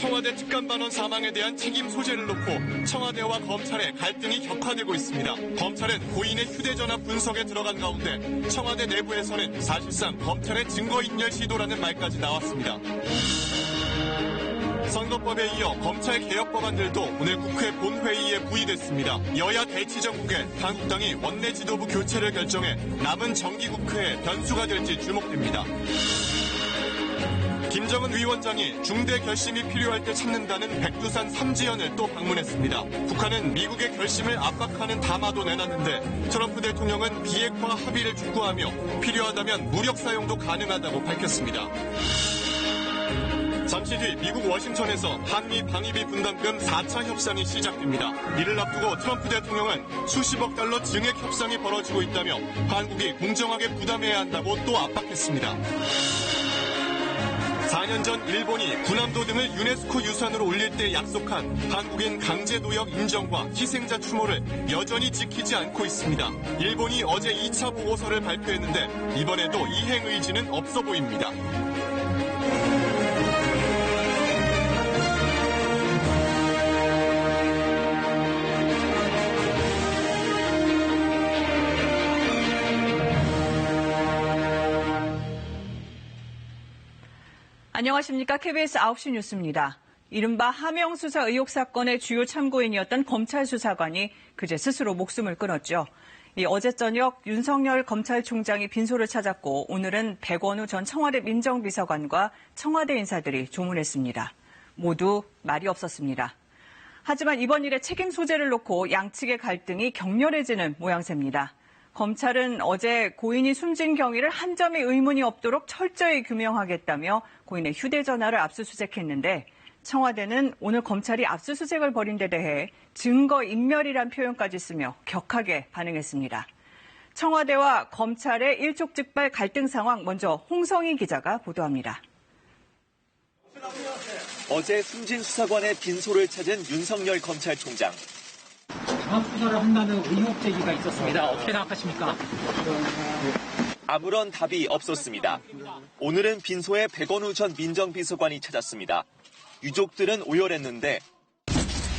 청와대 특감반원 사망에 대한 책임 소재를 놓고 청와대와 검찰의 갈등이 격화되고 있습니다. 검찰은 고인의 휴대전화 분석에 들어간 가운데 청와대 내부에서는 사실상 검찰의 증거인멸 시도라는 말까지 나왔습니다. 선거법에 이어 검찰 개혁 법안들도 오늘 국회 본회의에 부의됐습니다. 여야 대치정국에 한국당이 원내 지도부 교체를 결정해 남은 정기국회에 변수가 될지 주목됩니다. 김정은 위원장이 중대 결심이 필요할 때 찾는다는 백두산 삼지연을 또 방문했습니다. 북한은 미국의 결심을 압박하는 담화도 내놨는데 트럼프 대통령은 비핵화 합의를 촉구하며 필요하다면 무력 사용도 가능하다고 밝혔습니다. 잠시 뒤 미국 워싱턴에서 한미 방위비 분담금 4차 협상이 시작됩니다. 이를 앞두고 트럼프 대통령은 수십억 달러 증액 협상이 벌어지고 있다며 한국이 공정하게 부담해야 한다고 또 압박했습니다. 4년 전 일본이 군함도 등을 유네스코 유산으로 올릴 때 약속한 한국인 강제노역 인정과 희생자 추모를 여전히 지키지 않고 있습니다. 일본이 어제 2차 보고서를 발표했는데 이번에도 이행 의지는 없어 보입니다. 안녕하십니까. KBS 9시 뉴스입니다. 이른바 하명수사 의혹 사건의 주요 참고인이었던 검찰 수사관이 그제 스스로 목숨을 끊었죠. 어제 저녁 윤석열 검찰총장이 빈소를 찾았고 오늘은 백원우 전 청와대 민정비서관과 청와대 인사들이 조문했습니다. 모두 말이 없었습니다. 하지만 이번 일의 책임 소재를 놓고 양측의 갈등이 격렬해지는 모양새입니다. 검찰은 어제 고인이 숨진 경위를 한 점의 의문이 없도록 철저히 규명하겠다며 고인의 휴대전화를 압수수색했는데 청와대는 오늘 검찰이 압수수색을 벌인 데 대해 증거인멸이란 표현까지 쓰며 격하게 반응했습니다. 청와대와 검찰의 일촉즉발 갈등 상황 먼저 홍성희 기자가 보도합니다. 어제 숨진 수사관의 빈소를 찾은 윤석열 검찰총장. 강압 수사를 한다는 의혹 제기가 있었습니다. 어떻게 생각하십니까? 아무런 답이 없었습니다. 오늘은 빈소에 백원우 전 민정비서관이 찾았습니다. 유족들은 오열했는데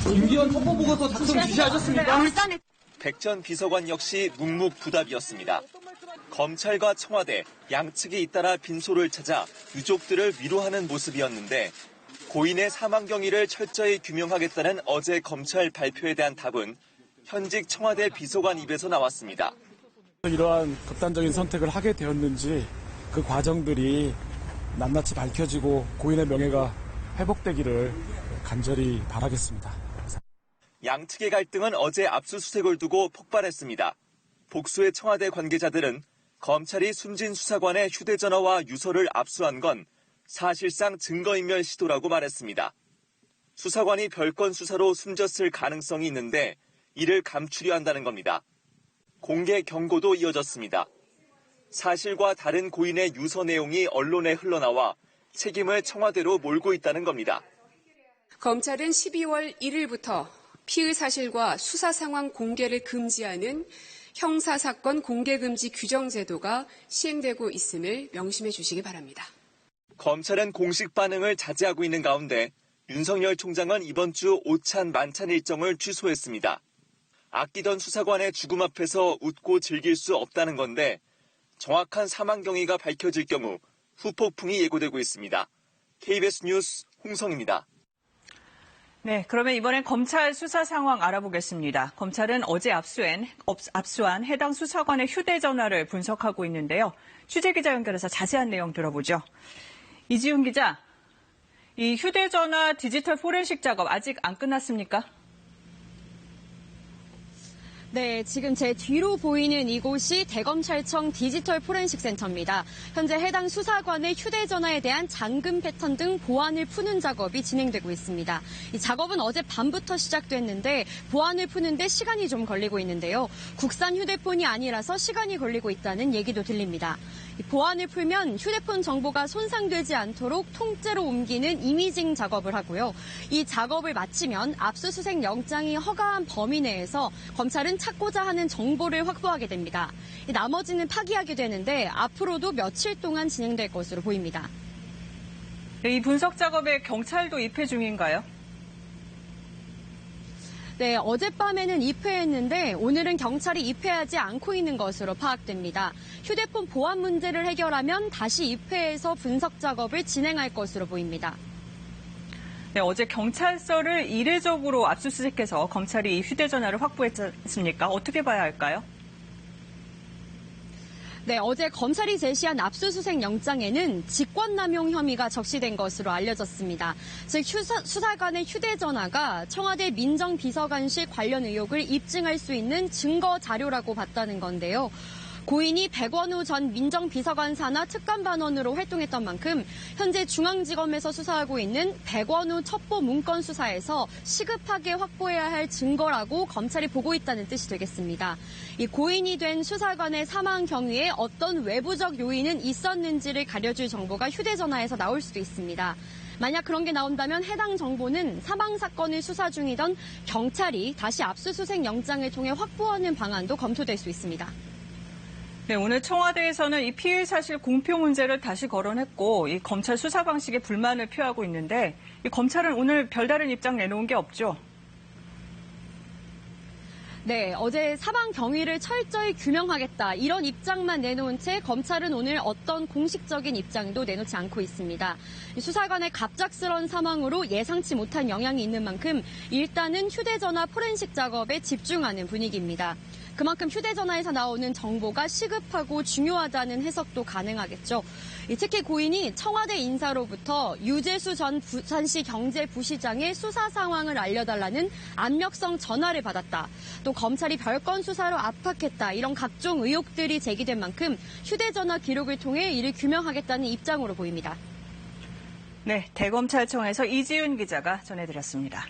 임기원 첩보보고서 작성 지시하셨습니까? 백 전 비서관 역시 묵묵부답이었습니다. 검찰과 청와대 양측이 잇따라 빈소를 찾아 유족들을 위로하는 모습이었는데 고인의 사망 경위를 철저히 규명하겠다는 어제 검찰 발표에 대한 답은 현직 청와대 비서관 입에서 나왔습니다. 이러한 극단적인 선택을 하게 되었는지 그 과정들이 낱낱이 밝혀지고 고인의 명예가 회복되기를 간절히 바라겠습니다. 양측의 갈등은 어제 압수수색을 두고 폭발했습니다. 복수의 청와대 관계자들은 검찰이 숨진 수사관의 휴대전화와 유서를 압수한 건 사실상 증거인멸 시도라고 말했습니다. 수사관이 별건 수사로 숨졌을 가능성이 있는데 이를 감추려 한다는 겁니다. 공개 경고도 이어졌습니다. 사실과 다른 고인의 유서 내용이 언론에 흘러나와 책임을 청와대로 몰고 있다는 겁니다. 검찰은 12월 1일부터 피의 사실과 수사 상황 공개를 금지하는 형사사건 공개금지 규정 제도가 시행되고 있음을 명심해 주시기 바랍니다. 검찰은 공식 반응을 자제하고 있는 가운데 윤석열 총장은 이번 주 오찬 만찬 일정을 취소했습니다. 아끼던 수사관의 죽음 앞에서 웃고 즐길 수 없다는 건데 정확한 사망 경위가 밝혀질 경우 후폭풍이 예고되고 있습니다. KBS 뉴스 홍성입니다. 네, 그러면 이번엔 검찰 수사 상황 알아보겠습니다. 검찰은 어제 압수한 해당 수사관의 휴대전화를 분석하고 있는데요. 취재기자 연결해서 자세한 내용 들어보죠. 이지훈 기자, 이 휴대전화 디지털 포렌식 작업 아직 안 끝났습니까? 네, 지금 제 뒤로 보이는 이곳이 대검찰청 디지털 포렌식 센터입니다. 현재 해당 수사관의 휴대전화에 대한 잠금 패턴 등 보안을 푸는 작업이 진행되고 있습니다. 이 작업은 어제 밤부터 시작됐는데 보안을 푸는데 시간이 좀 걸리고 있는데요. 국산 휴대폰이 아니라서 시간이 걸리고 있다는 얘기도 들립니다. 보안을 풀면 휴대폰 정보가 손상되지 않도록 통째로 옮기는 이미징 작업을 하고요. 이 작업을 마치면 압수수색 영장이 허가한 범위 내에서 검찰은 찾고자 하는 정보를 확보하게 됩니다. 나머지는 파기하게 되는데 앞으로도 며칠 동안 진행될 것으로 보입니다. 이 분석 작업에 경찰도 입회 중인가요? 네, 어젯밤에는 입회했는데 오늘은 경찰이 입회하지 않고 있는 것으로 파악됩니다. 휴대폰 보안 문제를 해결하면 다시 입회해서 분석 작업을 진행할 것으로 보입니다. 네, 어제 경찰서를 이례적으로 압수수색해서 검찰이 이 휴대전화를 확보했지 않습니까? 어떻게 봐야 할까요? 네, 어제 검찰이 제시한 압수수색 영장에는 직권남용 혐의가 적시된 것으로 알려졌습니다. 즉 수사관의 휴대전화가 청와대 민정비서관실 관련 의혹을 입증할 수 있는 증거 자료라고 봤다는 건데요. 고인이 백원우 전 민정비서관 산하 특감반원으로 활동했던 만큼 현재 중앙지검에서 수사하고 있는 백원우 첩보 문건 수사에서 시급하게 확보해야 할 증거라고 검찰이 보고 있다는 뜻이 되겠습니다. 이 고인이 된 수사관의 사망 경위에 어떤 외부적 요인은 있었는지를 가려줄 정보가 휴대전화에서 나올 수도 있습니다. 만약 그런 게 나온다면 해당 정보는 사망 사건을 수사 중이던 경찰이 다시 압수수색 영장을 통해 확보하는 방안도 검토될 수 있습니다. 네, 오늘 청와대에서는 이 피의 사실 공표 문제를 다시 거론했고 이 검찰 수사 방식에 불만을 표하고 있는데 이 검찰은 오늘 별다른 입장 내놓은 게 없죠? 네, 어제 사망 경위를 철저히 규명하겠다 이런 입장만 내놓은 채 검찰은 오늘 어떤 공식적인 입장도 내놓지 않고 있습니다. 수사관의 갑작스러운 사망으로 예상치 못한 영향이 있는 만큼 일단은 휴대전화 포렌식 작업에 집중하는 분위기입니다. 그만큼 휴대전화에서 나오는 정보가 시급하고 중요하다는 해석도 가능하겠죠. 특히 고인이 청와대 인사로부터 유재수 전 부산시 경제부시장의 수사 상황을 알려달라는 압력성 전화를 받았다. 또 검찰이 별건 수사로 압박했다. 이런 각종 의혹들이 제기된 만큼 휴대전화 기록을 통해 이를 규명하겠다는 입장으로 보입니다. 네, 대검찰청에서 이지윤 기자가 전해드렸습니다.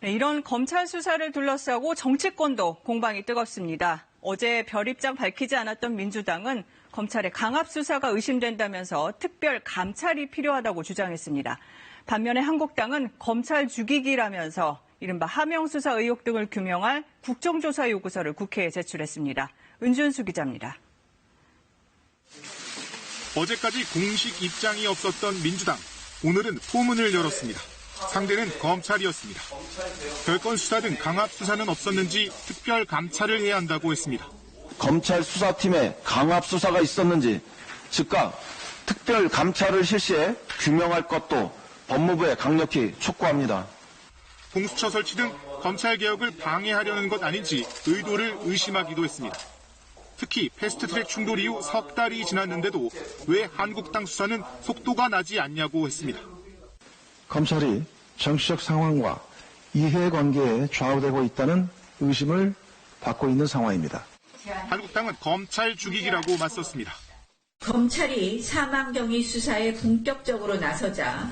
네, 이런 검찰 수사를 둘러싸고 정치권도 공방이 뜨겁습니다. 어제 별 입장 밝히지 않았던 민주당은 검찰의 강압 수사가 의심된다면서 특별 감찰이 필요하다고 주장했습니다. 반면에 한국당은 검찰 죽이기라면서 이른바 하명 수사 의혹 등을 규명할 국정조사 요구서를 국회에 제출했습니다. 은준수 기자입니다. 어제까지 공식 입장이 없었던 민주당, 오늘은 포문을 열었습니다. 상대는 검찰이었습니다. 별건 수사 등 강압 수사는 없었는지 특별 감찰을 해야 한다고 했습니다. 검찰 수사팀에 강압 수사가 있었는지 즉각 특별 감찰을 실시해 규명할 것도 법무부에 강력히 촉구합니다. 공수처 설치 등 검찰 개혁을 방해하려는 것 아닌지 의도를 의심하기도 했습니다. 특히 패스트트랙 충돌 이후 석 달이 지났는데도 왜 한국당 수사는 속도가 나지 않냐고 했습니다. 검찰이 정치적 상황과 이해관계에 좌우되고 있다는 의심을 받고 있는 상황입니다. 한국당은 검찰 죽이기라고 맞섰습니다. 검찰이 사망 경위 수사에 본격적으로 나서자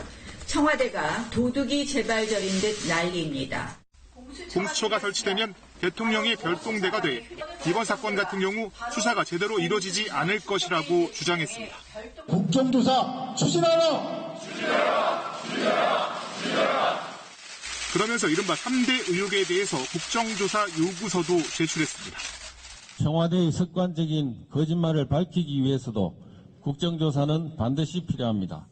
청와대가 도둑이 재발절인 듯 난리입니다. 공수처가 설치되면 대통령의 별동대가 돼 이번 사건 같은 경우 수사가 제대로 이루어지지 않을 것이라고 주장했습니다. 국정조사 추진하라! 그러면서 이른바 3대 의혹에 대해서 국정조사 요구서도 제출했습니다. 청와대의 습관적인 거짓말을 밝히기 위해서도 국정조사는 반드시 필요합니다.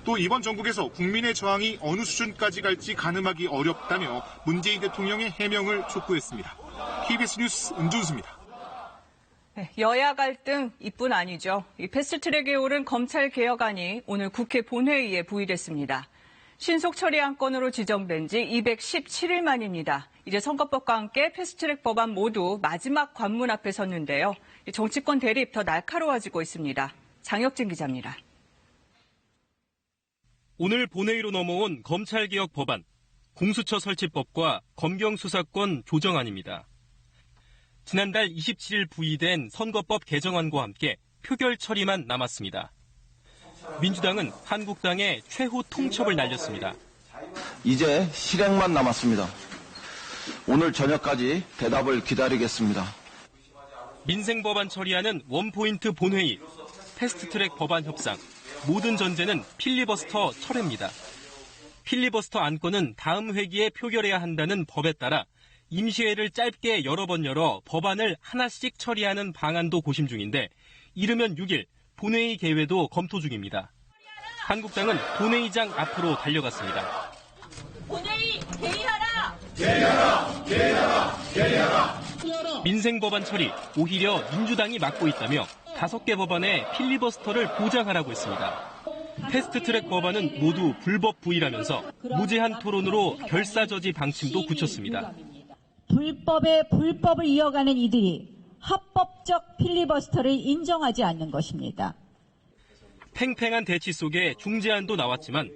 또 이번 정국에서 국민의 저항이 어느 수준까지 갈지 가늠하기 어렵다며 문재인 대통령의 해명을 촉구했습니다. KBS 뉴스 은준수입니다. 네, 여야 갈등 이뿐 아니죠. 이 패스트트랙에 오른 검찰 개혁안이 오늘 국회 본회의에 부의됐습니다. 신속 처리한 건으로 지정된 지 217일 만입니다. 이제 선거법과 함께 패스트트랙 법안 모두 마지막 관문 앞에 섰는데요. 정치권 대립 더 날카로워지고 있습니다. 장혁진 기자입니다. 오늘 본회의로 넘어온 검찰개혁 법안, 공수처 설치법과 검경수사권 조정안입니다. 지난달 27일 부의된 선거법 개정안과 함께 표결 처리만 남았습니다. 민주당은 한국당에 최후 통첩을 날렸습니다. 이제 실행만 남았습니다. 오늘 저녁까지 대답을 기다리겠습니다. 민생법안 처리하는 원포인트 본회의, 패스트트랙 법안 협상, 모든 전제는 필리버스터 철회입니다. 필리버스터 안건은 다음 회기에 표결해야 한다는 법에 따라 임시회를 짧게 여러 번 열어 법안을 하나씩 처리하는 방안도 고심 중인데 이르면 6일 본회의 개회도 검토 중입니다. 한국당은 본회의장 앞으로 달려갔습니다. 본회의 개의하라! 개의하라! 개의하라! 개의하라! 민생 법안 처리 오히려 민주당이 막고 있다며 5개 법안에 필리버스터를 보장하라고 했습니다. 패스트트랙 법안은 모두 불법 부의라면서 무제한 토론으로 결사저지 방침도 굳혔습니다. 불법에 불법을 이어가는 이들이 합법적 필리버스터를 인정하지 않는 것입니다. 팽팽한 대치 속에 중재안도 나왔지만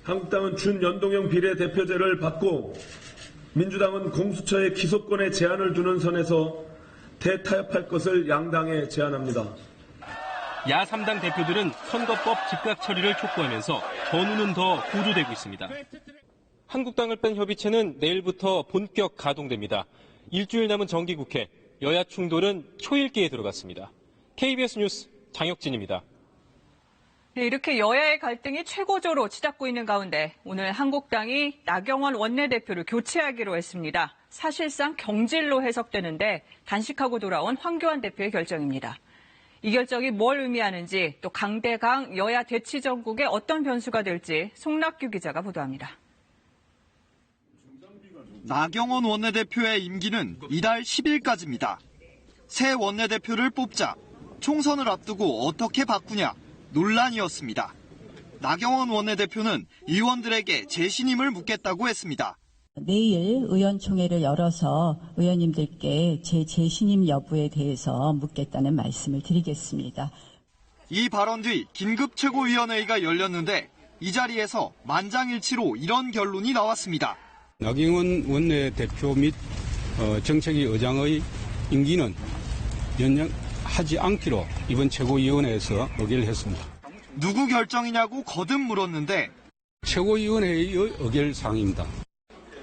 한국당은 준연동형 비례대표제를 받고 민주당은 공수처의 기소권에 제한을 두는 선에서 대타협할 것을 양당에 제안합니다. 야3당 대표들은 선거법 즉각 처리를 촉구하면서 전우는 더 고조되고 있습니다. 한국당을 뺀 협의체는 내일부터 본격 가동됩니다. 일주일 남은 정기국회, 여야 충돌은 초읽기에 들어갔습니다. KBS 뉴스 장혁진입니다. 네, 이렇게 여야의 갈등이 최고조로 치닫고 있는 가운데 오늘 한국당이 나경원 원내대표를 교체하기로 했습니다. 사실상 경질로 해석되는데 단식하고 돌아온 황교안 대표의 결정입니다. 이 결정이 뭘 의미하는지 또 강대강 여야 대치 전국에 어떤 변수가 될지 송락규 기자가 보도합니다. 나경원 원내대표의 임기는 이달 10일까지입니다. 새 원내대표를 뽑자 총선을 앞두고 어떻게 바꾸냐 논란이었습니다. 나경원 원내대표는 의원들에게 재신임을 묻겠다고 했습니다. 내일 의원총회를 열어서 의원님들께 제 재신임 여부에 대해서 묻겠다는 말씀을 드리겠습니다. 이 발언 뒤 긴급 최고위원회의가 열렸는데 이 자리에서 만장일치로 이런 결론이 나왔습니다. 나경원 원내대표 및 정책위 의장의 임기는 연장하지 않기로 이번 최고위원회에서 의결을 했습니다. 누구 결정이냐고 거듭 물었는데 최고위원회의 의결사항입니다.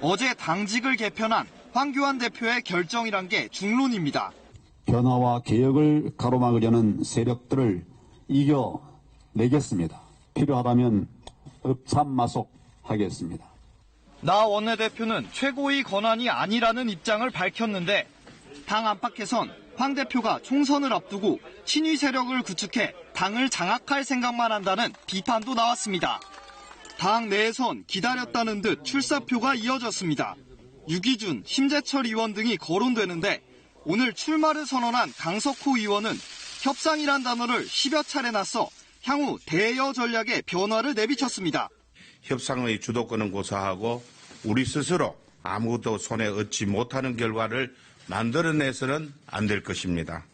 어제 당직을 개편한 황교안 대표의 결정이란 게 중론입니다. 변화와 개혁을 가로막으려는 세력들을 이겨내겠습니다. 필요하다면 읍참마속하겠습니다. 나 원내대표는 최고위 권한이 아니라는 입장을 밝혔는데 당 안팎에선 황 대표가 총선을 앞두고 친위 세력을 구축해 당을 장악할 생각만 한다는 비판도 나왔습니다. 당 내에선 기다렸다는 듯 출사표가 이어졌습니다. 유기준, 심재철 의원 등이 거론되는데 오늘 출마를 선언한 강석호 의원은 협상이란 단어를 10여 차례 나서 향후 대여 전략에 변화를 내비쳤습니다. 협상의 주도권은 고사하고 우리 스스로 아무것도 손에 얻지 못하는 결과를 만들어내서는 안 될 것입니다.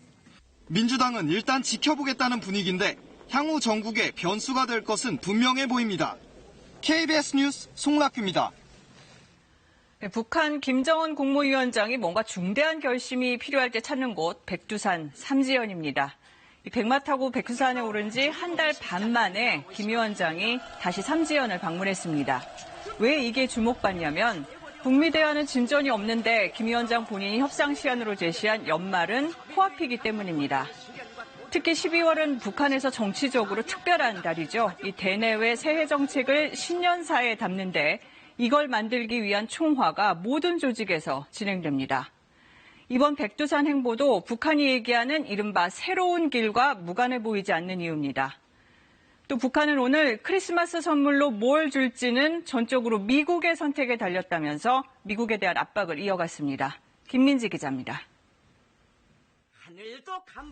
민주당은 일단 지켜보겠다는 분위기인데 향후 전국에 변수가 될 것은 분명해 보입니다. KBS 뉴스 송락규입니다. 북한 김정은 국무위원장이 뭔가 중대한 결심이 필요할 때 찾는 곳 백두산 삼지연입니다. 백마 타고 백두산에 오른 지 한 달 반 만에 김 위원장이 다시 삼지연을 방문했습니다. 왜 이게 주목받냐면 북미 대화는 진전이 없는데 김 위원장 본인이 협상 시한으로 제시한 연말은 코앞이기 때문입니다. 특히 12월은 북한에서 정치적으로 특별한 달이죠. 이 대내외 세해 정책을 신년사에 담는데 이걸 만들기 위한 총화가 모든 조직에서 진행됩니다. 이번 백두산 행보도 북한이 얘기하는 이른바 새로운 길과 무관해 보이지 않는 이유입니다. 또 북한은 오늘 크리스마스 선물로 뭘 줄지는 전적으로 미국의 선택에 달렸다면서 미국에 대한 압박을 이어갔습니다. 김민지 기자입니다.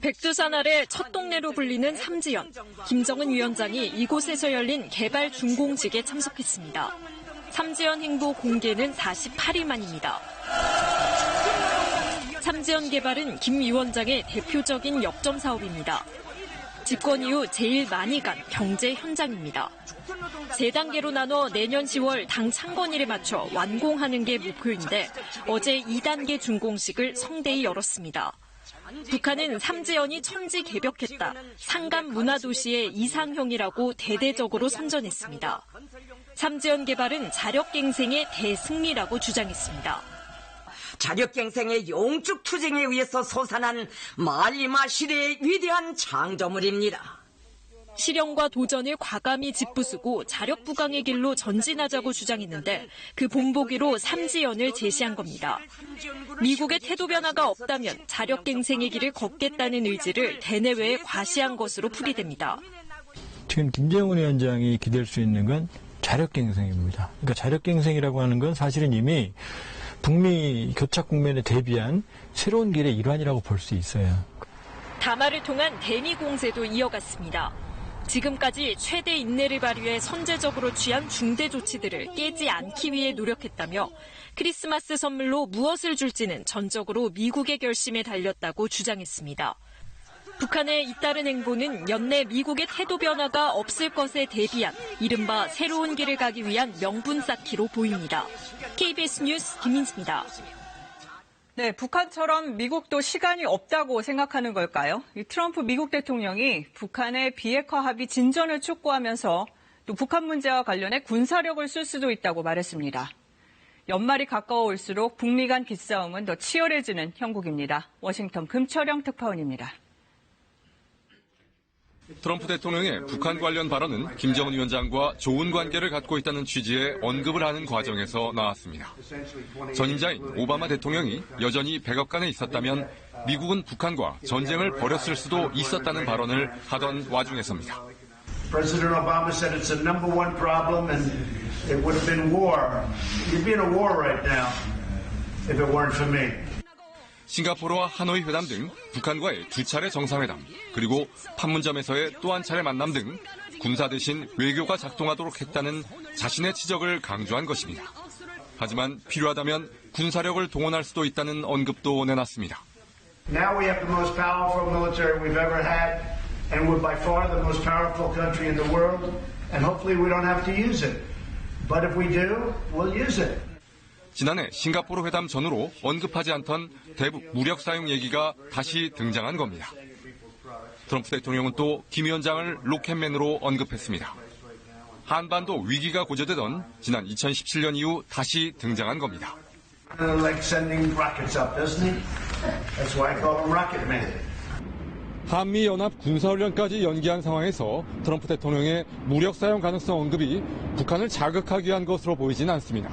백두산 아래 첫 동네로 불리는 삼지연. 김정은 위원장이 이곳에서 열린 개발 준공식에 참석했습니다. 삼지연 행보 공개는 48일 만입니다. 삼지연 개발은 김 위원장의 대표적인 역점 사업입니다. 집권 이후 제일 많이 간 경제 현장입니다. 3단계로 나눠 내년 10월 당 창건일에 맞춰 완공하는 게 목표인데 어제 2단계 준공식을 성대히 열었습니다. 북한은 삼지연이 천지개벽했다, 상감 문화도시의 이상형이라고 대대적으로 선전했습니다. 삼지연 개발은 자력갱생의 대승리라고 주장했습니다. 자력갱생의 용축 투쟁에 의해서 솟아난 말리마 시대의 위대한 창조물입니다. 실현과 도전을 과감히 짚부수고 자력 부강의 길로 전진하자고 주장했는데 그 본보기로 삼지연을 제시한 겁니다. 미국의 태도 변화가 없다면 자력갱생의 길을 걷겠다는 의지를 대내외에 과시한 것으로 풀이됩니다. 지금 김정은 위원장이 기댈 수 있는 건 자력갱생입니다. 그러니까 자력갱생이라고 하는 건 사실은 이미 북미 교착 국면에 대비한 새로운 길의 일환이라고 볼 수 있어요. 담화를 통한 대미 공세도 이어갔습니다. 지금까지 최대 인내를 발휘해 선제적으로 취한 중대 조치들을 깨지 않기 위해 노력했다며 크리스마스 선물로 무엇을 줄지는 전적으로 미국의 결심에 달렸다고 주장했습니다. 북한의 잇따른 행보는 연내 미국의 태도 변화가 없을 것에 대비한 이른바 새로운 길을 가기 위한 명분 쌓기로 보입니다. KBS 뉴스 김민지입니다. 네, 북한처럼 미국도 시간이 없다고 생각하는 걸까요? 트럼프 미국 대통령이 북한의 비핵화 합의 진전을 촉구하면서 또 북한 문제와 관련해 군사력을 쓸 수도 있다고 말했습니다. 연말이 가까워올수록 북미 간 기싸움은 더 치열해지는 형국입니다. 워싱턴 금철영 특파원입니다. 트럼프 대통령의 북한 관련 발언은 김정은 위원장과 좋은 관계를 갖고 있다는 취지의 언급을 하는 과정에서 나왔습니다. 전임자인 오바마 대통령이 여전히 백악관에 있었다면 미국은 북한과 전쟁을 벌였을 수도 있었다는 발언을 하던 와중에서입니다. President Obama said it's the number one problem and it would have been war. You'd be in a war right now if it weren't for me. 싱가포르와 하노이 회담 등 북한과의 2차례 정상회담, 그리고 판문점에서의 또 한 차례 만남 등 군사 대신 외교가 작동하도록 했다는 자신의 지적을 강조한 것입니다. 하지만 필요하다면 군사력을 동원할 수도 있다는 언급도 내놨습니다. Now we have the most powerful military we've ever had, and we're by far the most powerful country in the world, and hopefully we don't have to use it. But if we do, we'll use it. 지난해 싱가포르 회담 전후로 언급하지 않던 대북 무력 사용 얘기가 다시 등장한 겁니다. 트럼프 대통령은 또 김 위원장을 로켓맨으로 언급했습니다. 한반도 위기가 고조되던 지난 2017년 이후 다시 등장한 겁니다. Like sending rockets up, doesn't he? That's why I call him Rocket Man. 한미연합 군사훈련까지 연기한 상황에서 트럼프 대통령의 무력 사용 가능성 언급이 북한을 자극하기 위한 것으로 보이지는 않습니다.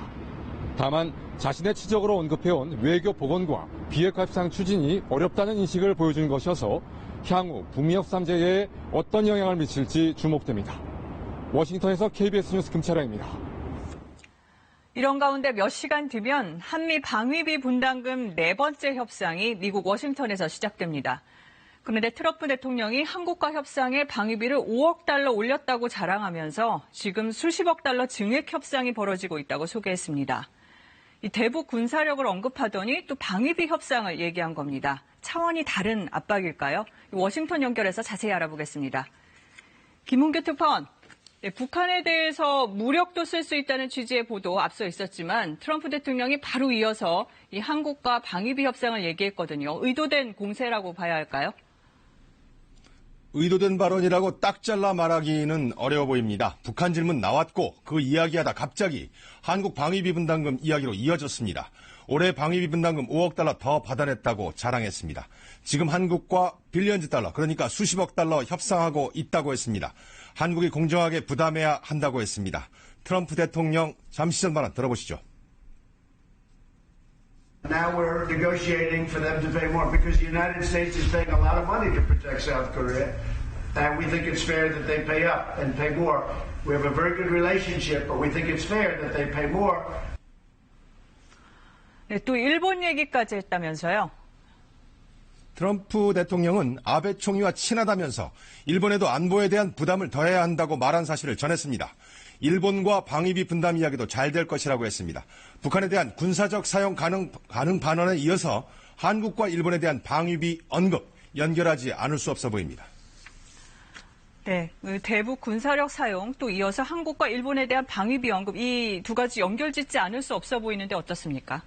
다만 자신의 지적으로 언급해온 외교 복원과 비핵화 협상 추진이 어렵다는 인식을 보여준 것이어서 향후 북미 협상제에 어떤 영향을 미칠지 주목됩니다. 워싱턴에서 KBS 뉴스 금차량입니다. 이런 가운데 몇 시간 뒤면 한미 방위비 분담금 4번째 협상이 미국 워싱턴에서 시작됩니다. 그런데 트럼프 대통령이 한국과 협상에 방위비를 5억 달러 올렸다고 자랑하면서 지금 수십억 달러 증액 협상이 벌어지고 있다고 소개했습니다. 이 대북 군사력을 언급하더니 또 방위비 협상을 얘기한 겁니다. 차원이 다른 압박일까요? 워싱턴 연결해서 자세히 알아보겠습니다. 김은규 특파원, 북한에 대해서 무력도 쓸 수 있다는 취지의 보도 앞서 있었지만 트럼프 대통령이 바로 이어서 이 한국과 방위비 협상을 얘기했거든요. 의도된 공세라고 봐야 할까요? 의도된 발언이라고 딱 잘라 말하기는 어려워 보입니다. 북한 질문 나왔고 그 이야기하다 갑자기 한국 방위비 분담금 이야기로 이어졌습니다. 올해 방위비 분담금 5억 달러 더 받아냈다고 자랑했습니다. 지금 한국과 빌리언즈 달러, 그러니까 수십억 달러 협상하고 있다고 했습니다. 한국이 공정하게 부담해야 한다고 했습니다. 트럼프 대통령 잠시 전 발언 들어보시죠. Now we're negotiating for them to pay more because the United States is paying a lot of money to protect South Korea. And we think it's fair that they pay up and pay more. We have a very good relationship, but we think it's fair that they pay more. 네, 또 일본 얘기까지 했다면서요? 트럼프 대통령은 아베 총리와 친하다면서 일본에도 안보에 대한 부담을 더해야 한다고 말한 사실을 전했습니다. 일본과 방위비 분담 이야기도 잘 될 것이라고 했습니다. 북한에 대한 군사적 사용 가능 반언에 이어서 한국과 일본에 대한 방위비 언급 연결하지 않을 수 없어 보입니다. 네, 대북 군사력 사용 또 이어서 한국과 일본에 대한 방위비 언급 이 두 가지 연결짓지 않을 수 없어 보이는데 어떻습니까?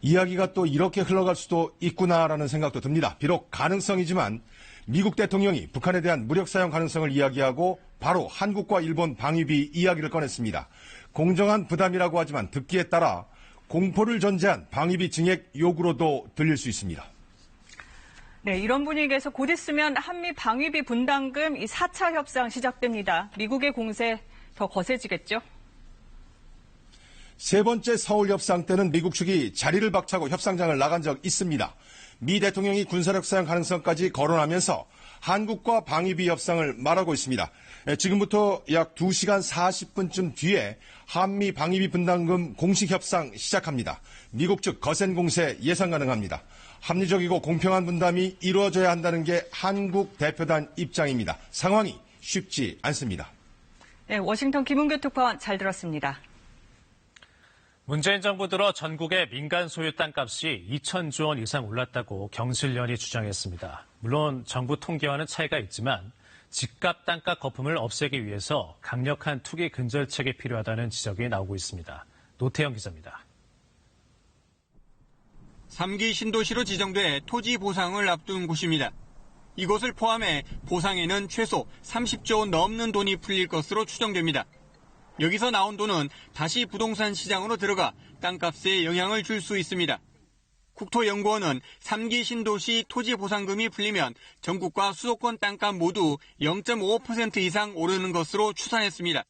이야기가 또 이렇게 흘러갈 수도 있구나라는 생각도 듭니다. 비록 가능성이지만 미국 대통령이 북한에 대한 무력 사용 가능성을 이야기하고 바로 한국과 일본 방위비 이야기를 꺼냈습니다. 공정한 부담이라고 하지만 듣기에 따라 공포를 전제한 방위비 증액 요구로도 들릴 수 있습니다. 네, 이런 분위기에서 곧 있으면 한미 방위비 분담금 이 4차 협상 시작됩니다. 미국의 공세 더 거세지겠죠? 세 번째 서울 협상 때는 미국 측이 자리를 박차고 협상장을 나간 적 있습니다. 미 대통령이 군사력 사용 가능성까지 거론하면서 한국과 방위비 협상을 말하고 있습니다. 지금부터 약 2시간 40분쯤 뒤에 한미 방위비 분담금 공식 협상 시작합니다. 미국 측 거센 공세 예상 가능합니다. 합리적이고 공평한 분담이 이루어져야 한다는 게 한국 대표단 입장입니다. 상황이 쉽지 않습니다. 네, 워싱턴 김은규 특파원 잘 들었습니다. 문재인 정부 들어 전국의 민간 소유 땅값이 2,000조 원 이상 올랐다고 경실련이 주장했습니다. 물론 정부 통계와는 차이가 있지만 집값 땅값 거품을 없애기 위해서 강력한 투기 근절책이 필요하다는 지적이 나오고 있습니다. 노태영 기자입니다. 3기 신도시로 지정돼 토지 보상을 앞둔 곳입니다. 이곳을 포함해 보상에는 최소 30조 원 넘는 돈이 풀릴 것으로 추정됩니다. 여기서 나온 돈은 다시 부동산 시장으로 들어가 땅값에 영향을 줄 수 있습니다. 국토연구원은 3기 신도시 토지 보상금이 풀리면 전국과 수도권 땅값 모두 0.5% 이상 오르는 것으로 추산했습니다.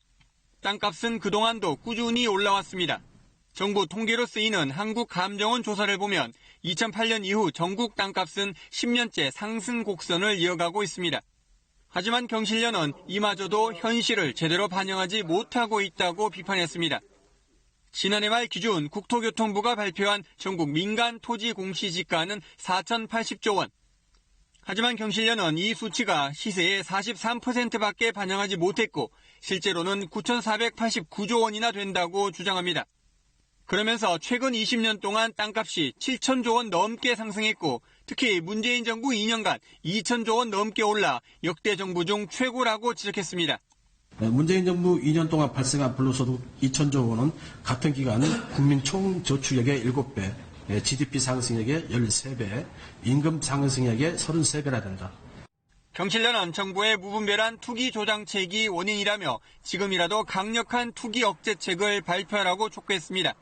땅값은 그동안도 꾸준히 올라왔습니다. 정부 통계로 쓰이는 한국감정원 조사를 보면 2008년 이후 전국 땅값은 10년째 상승 곡선을 이어가고 있습니다. 하지만 경실련은 이마저도 현실을 제대로 반영하지 못하고 있다고 비판했습니다. 지난해 말 기준 국토교통부가 발표한 전국 민간 토지 공시지가는 4,080조 원. 하지만 경실련은 이 수치가 시세의 43%밖에 반영하지 못했고 실제로는 9,489조 원이나 된다고 주장합니다. 그러면서 최근 20년 동안 땅값이 7,000조 원 넘게 상승했고 특히 문재인 정부 2년간 2,000조 원 넘게 올라 역대 정부 중 최고라고 지적했습니다. 문재인 정부 2년 동안 발생한 불로소득 2,000조 원은 같은 기간 국민 총저축액의 7배, GDP 상승액의 13배, 임금 상승액의 33배나 된다. 경실련은 정부의 무분별한 투기 조장책이 원인이라며 지금이라도 강력한 투기 억제책을 발표하라고 촉구했습니다.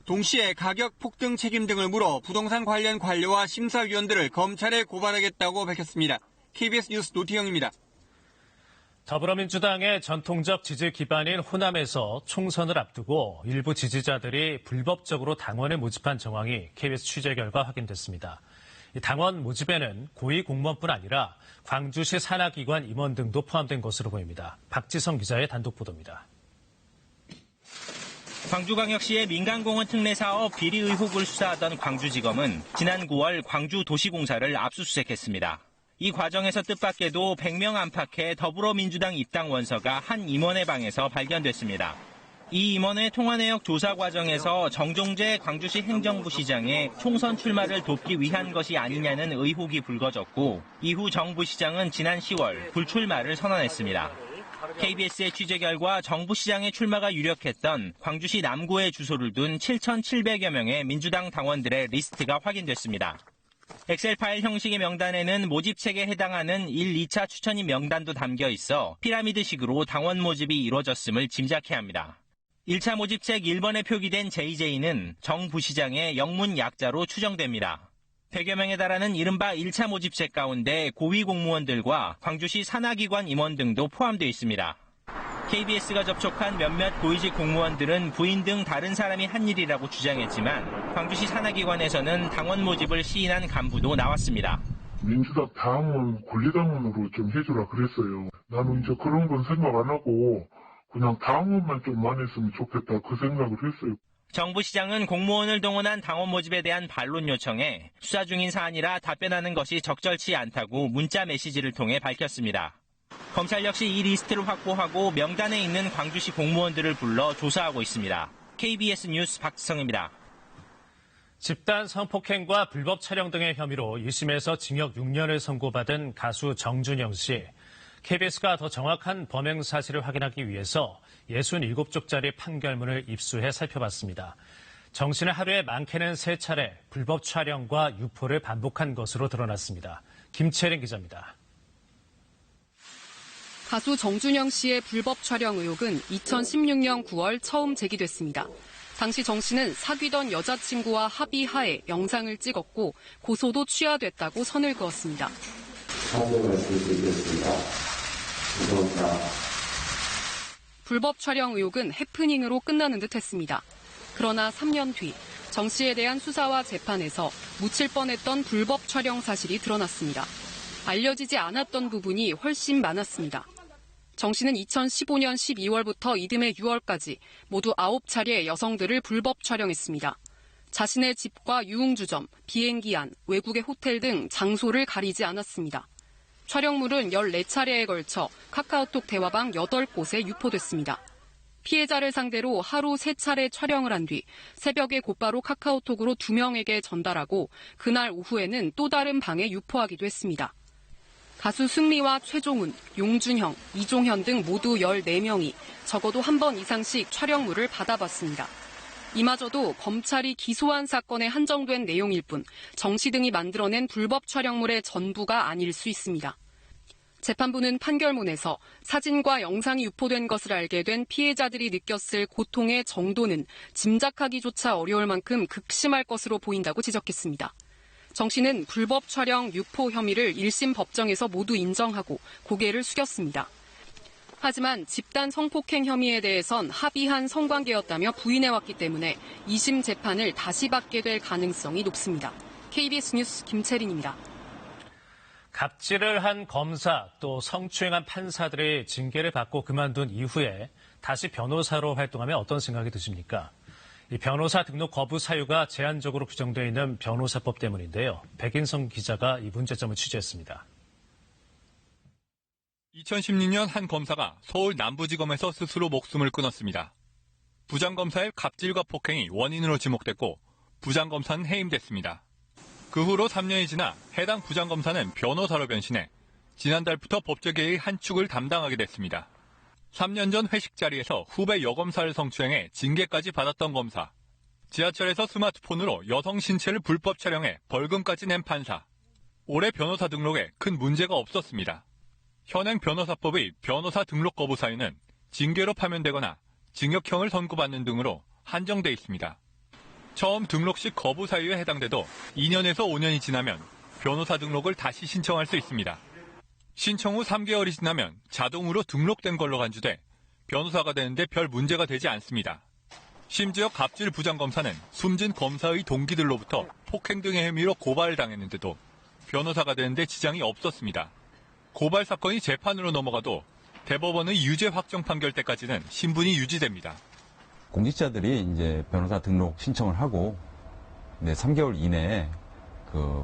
동시에 가격 폭등 책임 등을 물어 부동산 관련 관료와 심사위원들을 검찰에 고발하겠다고 밝혔습니다. KBS 뉴스 노태영입니다. 더불어민주당의 전통적 지지 기반인 호남에서 총선을 앞두고 일부 지지자들이 불법적으로 당원에 모집한 정황이 KBS 취재 결과 확인됐습니다. 이 당원 모집에는 고위공무원뿐 아니라 광주시 산하기관 임원 등도 포함된 것으로 보입니다. 박지성 기자의 단독 보도입니다. 광주광역시의 민간공원 특례 사업 비리 의혹을 수사하던 광주지검은 지난 9월 광주도시공사를 압수수색했습니다. 이 과정에서 뜻밖에도 100명 안팎의 더불어민주당 입당 원서가 한 임원의 방에서 발견됐습니다. 이 임원의 통화 내역 조사 과정에서 정종재 광주시 행정부 시장의 총선 출마를 돕기 위한 것이 아니냐는 의혹이 불거졌고 이후 정부 시장은 지난 10월 불출마를 선언했습니다. KBS의 취재 결과 정부 시장의 출마가 유력했던 광주시 남구에 주소를 둔 7,700여 명의 민주당 당원들의 리스트가 확인됐습니다. 엑셀 파일 형식의 명단에는 모집책에 해당하는 1, 2차 추천인 명단도 담겨 있어 피라미드식으로 당원 모집이 이루어졌음을 짐작해야 합니다. 1차 모집책 1번에 표기된 JJ는 정 부시장의 영문 약자로 추정됩니다. 100여 명에 달하는 이른바 1차 모집책 가운데 고위 공무원들과 광주시 산하기관 임원 등도 포함되어 있습니다. KBS가 접촉한 몇몇 고위직 공무원들은 부인 등 다른 사람이 한 일이라고 주장했지만 광주시 산하기관에서는 당원 모집을 시인한 간부도 나왔습니다. 민주당 당원 권리당원으로 좀 해주라 그랬어요. 나는 이제 그런 건 생각 안 하고 그냥 당원만 좀 많이 했으면 좋겠다 그 생각을 했어요. 정부 시장은 공무원을 동원한 당원 모집에 대한 반론 요청에 수사 중인 사안이라 답변하는 것이 적절치 않다고 문자 메시지를 통해 밝혔습니다. 검찰 역시 이 리스트를 확보하고 명단에 있는 광주시 공무원들을 불러 조사하고 있습니다. KBS 뉴스 박지성입니다. 집단 성폭행과 불법 촬영 등의 혐의로 1심에서 징역 6년을 선고받은 가수 정준영 씨. KBS가 더 정확한 범행 사실을 확인하기 위해서 67쪽짜리 판결문을 입수해 살펴봤습니다. 정 씨는 하루에 많게는 3차례 불법 촬영과 유포를 반복한 것으로 드러났습니다. 김채린 기자입니다. 가수 정준영 씨의 불법 촬영 의혹은 2016년 9월 처음 제기됐습니다. 당시 정 씨는 사귀던 여자친구와 합의하에 영상을 찍었고 고소도 취하됐다고 선을 그었습니다. 불법 촬영 의혹은 해프닝으로 끝나는 듯했습니다. 그러나 3년 뒤 정 씨에 대한 수사와 재판에서 묻힐 뻔했던 불법 촬영 사실이 드러났습니다. 알려지지 않았던 부분이 훨씬 많았습니다. 정 씨는 2015년 12월부터 이듬해 6월까지 모두 9차례 여성들을 불법 촬영했습니다. 자신의 집과 유흥주점, 비행기 안, 외국의 호텔 등 장소를 가리지 않았습니다. 촬영물은 14차례에 걸쳐 카카오톡 대화방 8곳에 유포됐습니다. 피해자를 상대로 하루 3차례 촬영을 한 뒤 새벽에 곧바로 카카오톡으로 2명에게 전달하고 그날 오후에는 또 다른 방에 유포하기도 했습니다. 가수 승리와 최종훈, 용준형, 이종현 등 모두 14명이 적어도 한 번 이상씩 촬영물을 받아봤습니다. 이마저도 검찰이 기소한 사건에 한정된 내용일 뿐 정 씨 등이 만들어낸 불법 촬영물의 전부가 아닐 수 있습니다. 재판부는 판결문에서 사진과 영상이 유포된 것을 알게 된 피해자들이 느꼈을 고통의 정도는 짐작하기조차 어려울 만큼 극심할 것으로 보인다고 지적했습니다. 정 씨는 불법 촬영 유포 혐의를 1심 법정에서 모두 인정하고 고개를 숙였습니다. 하지만 집단 성폭행 혐의에 대해선 합의한 성관계였다며 부인해왔기 때문에 2심 재판을 다시 받게 될 가능성이 높습니다. KBS 뉴스 김채린입니다. 갑질을 한 검사 또 성추행한 판사들의 징계를 받고 그만둔 이후에 다시 변호사로 활동하면 어떤 생각이 드십니까? 이 변호사 등록 거부 사유가 제한적으로 규정되어 있는 변호사법 때문인데요. 백인성 기자가 이 문제점을 취재했습니다. 2016년 한 검사가 서울 남부지검에서 스스로 목숨을 끊었습니다. 부장검사의 갑질과 폭행이 원인으로 지목됐고 부장검사는 해임됐습니다. 그 후로 3년이 지나 해당 부장검사는 변호사로 변신해 지난달부터 법조계의 한 축을 담당하게 됐습니다. 3년 전 회식 자리에서 후배 여검사를 성추행해 징계까지 받았던 검사. 지하철에서 스마트폰으로 여성 신체를 불법 촬영해 벌금까지 낸 판사. 올해 변호사 등록에 큰 문제가 없었습니다. 현행 변호사법의 변호사 등록 거부 사유는 징계로 파면되거나 징역형을 선고받는 등으로 한정돼 있습니다. 처음 등록 시 거부 사유에 해당돼도 2년에서 5년이 지나면 변호사 등록을 다시 신청할 수 있습니다. 신청 후 3개월이 지나면 자동으로 등록된 걸로 간주돼 변호사가 되는데 별 문제가 되지 않습니다. 심지어 갑질 부장검사는 숨진 검사의 동기들로부터 폭행 등의 혐의로 고발을 당했는데도 변호사가 되는데 지장이 없었습니다. 고발 사건이 재판으로 넘어가도 대법원의 유죄 확정 판결 때까지는 신분이 유지됩니다. 공직자들이 이제 변호사 등록 신청을 하고 3개월 이내에 그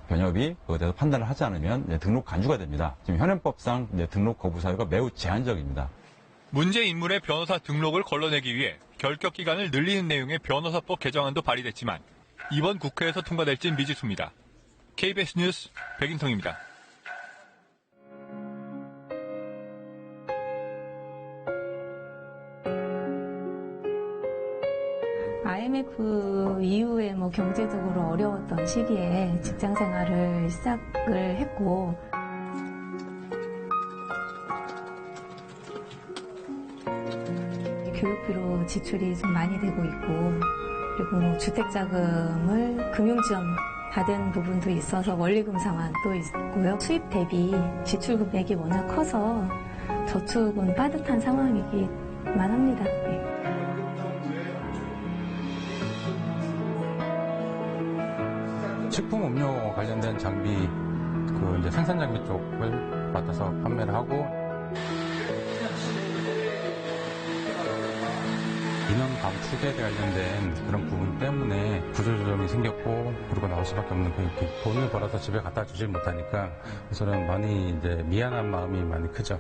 변협이 그에 대해서 판단을 하지 않으면 등록 간주가 됩니다. 지금 현행법상 등록 거부 사유가 매우 제한적입니다. 문제 인물의 변호사 등록을 걸러내기 위해 결격 기간을 늘리는 내용의 변호사법 개정안도 발의됐지만 이번 국회에서 통과될진 미지수입니다. KBS 뉴스 백인성입니다. IMF 이후에 경제적으로 어려웠던 시기에 직장 생활을 시작을 했고, 교육비로 지출이 좀 많이 되고 있고, 그리고 주택자금을 금융지원 받은 부분도 있어서 원리금 상환도 있고요. 수입 대비 지출 금액이 워낙 커서 저축은 빠듯한 상황이기만 합니다. 식품 음료 관련된 장비, 이제 생산 장비 쪽을 맡아서 판매를 하고, 인원 감축에 관련된 그런 부분 때문에 구조조정이 생겼고, 그러고 나올 수밖에 없는 그 돈을 벌어서 집에 갖다 주질 못하니까, 저는 많이 이제 미안한 마음이 많이 크죠.